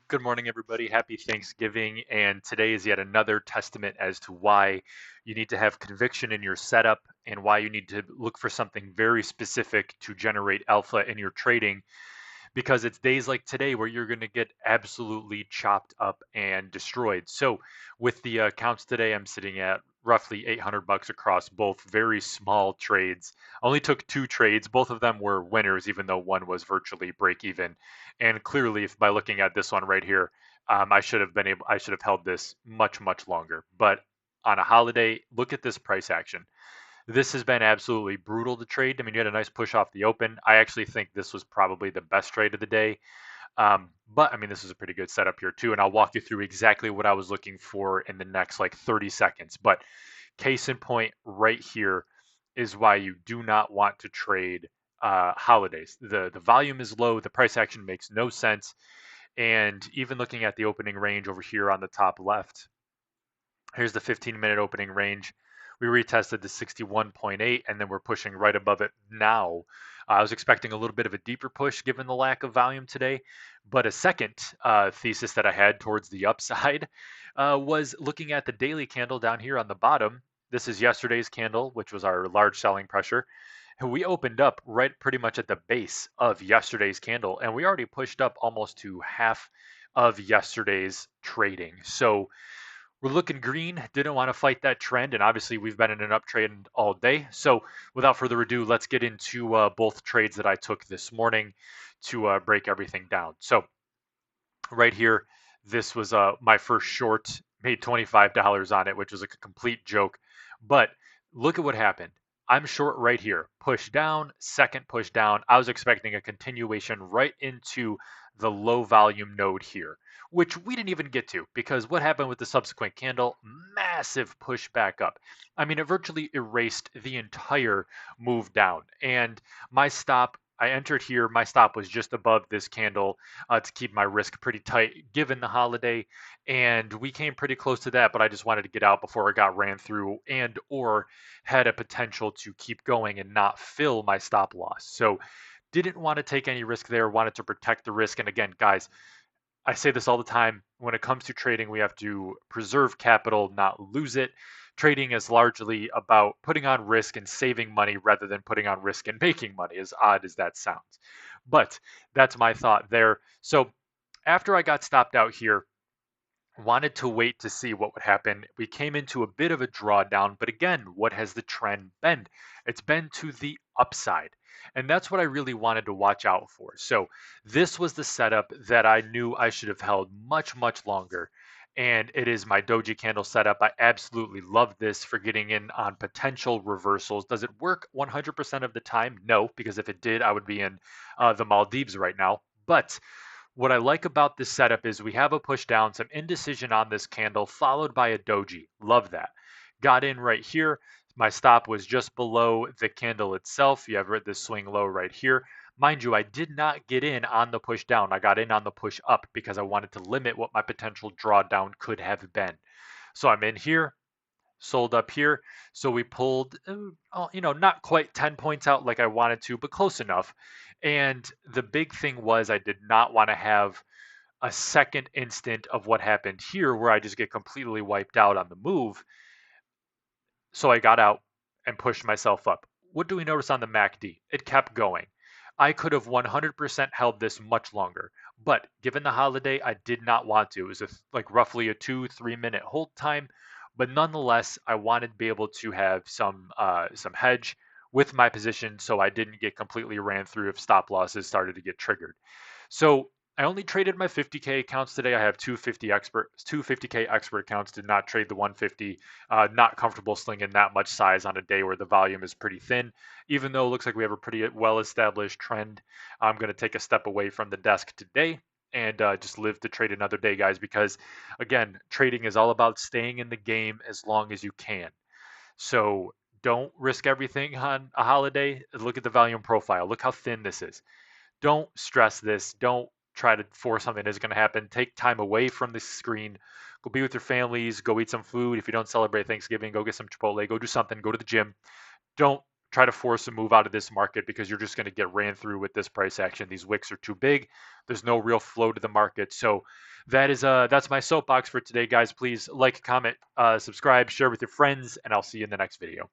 Good morning, everybody. Happy Thanksgiving. And today is yet another testament as to why you need to have conviction in your setup and why you need to look for something very specific to generate alpha in your trading. Because it's days like today where you're going to get absolutely chopped up and destroyed. So, with the accounts today, I'm sitting at roughly 800 bucks across both very small trades. Only took two trades. Both of them were winners, even though one was virtually break even. And clearly, if by looking at this one right here, I should have held this much longer. But on a holiday, look at this price action. This has been absolutely brutal to trade. I mean, you had a nice push off the open. I actually think this was probably the best trade of the day. But I mean, this is a pretty good setup here too, and I'll walk you through exactly what I was looking for in the next like 30 seconds. But case in point, right here is why you do not want to trade holidays. The volume is low, the price action makes no sense, and even looking at the opening range over here on the top left, here's the 15-minute opening range. We retested the 61.8, and then we're pushing right above it now. I was expecting a little bit of a deeper push given the lack of volume today, but a second thesis that I had towards the upside was looking at the daily candle down here on the bottom. This is yesterday's candle, which was our large selling pressure. And we opened up right pretty much at the base of yesterday's candle, and we already pushed up almost to half of yesterday's trading. So we're looking green, didn't want to fight that trend, and obviously we've been in an uptrend all day. So without further ado, let's get into both trades that I took this morning to break everything down. So right here, this was my first short, made $25 on it, which was a complete joke. But look at what happened. I'm short right here. Push down, second push down. I was expecting a continuation right into the low volume node here, which we didn't even get to because what happened with the subsequent candle? Massive push back up. I mean, it virtually erased the entire move down. And my stop, I entered here. My stop was just above this candle to keep my risk pretty tight given the holiday. And we came pretty close to that, but I just wanted to get out before it got ran through and or had a potential to keep going and not fill my stop loss. So didn't want to take any risk there, wanted to protect the risk. And again, guys, I say this all the time. When it comes to trading, we have to preserve capital, not lose it. Trading is largely about putting on risk and saving money rather than putting on risk and making money, as odd as that sounds. But that's my thought there. So after I got stopped out here, wanted to wait to see what would happen. We came into a bit of a drawdown, but again, what has the trend been? It's been to the upside. And that's what I really wanted to watch out for. So, this was the setup that I knew I should have held much longer. And it is my doji candle setup. I absolutely love this for getting in on potential reversals. Does it work 100% of the time? No, because if it did, I would be in the Maldives right now. But what I like about this setup is we have a push down, some indecision on this candle, followed by a doji. Love that. Got in right here. My stop was just below the candle itself. You have this swing low right here. Mind you, I did not get in on the push down. I got in on the push up because I wanted to limit what my potential drawdown could have been. So I'm in here, sold up here. So we pulled, not quite 10 points out like I wanted to, but close enough. And the big thing was I did not want to have a second instant of what happened here where I just get completely wiped out on the move. So I got out and pushed myself up. What do we notice on the MACD? It kept going. I could have 100% held this much longer, but given the holiday, I did not want to. It was like roughly a 2-3 minute hold time, but nonetheless, I wanted to be able to have some hedge with my position so I didn't get completely ran through if stop losses started to get triggered. So I only traded my 50K accounts today. I have two 50K expert accounts. Did not trade the 150. Not comfortable slinging that much size on a day where the volume is pretty thin. Even though it looks like we have a pretty well-established trend, I'm going to take a step away from the desk today and just live to trade another day, guys. Because again, trading is all about staying in the game as long as you can. So don't risk everything on a holiday. Look at the volume profile. Look how thin this is. Don't stress this. Don't try to force something that isn't going to happen. Take time away from the screen. Go be with your families. Go eat some food. If you don't celebrate Thanksgiving, go get some Chipotle. Go do something. Go to the gym. Don't try to force a move out of this market because you're just going to get ran through with this price action. These wicks are too big. There's no real flow to the market. So That's my soapbox for today, guys. Please like, comment, subscribe, share with your friends, and I'll see you in the next video.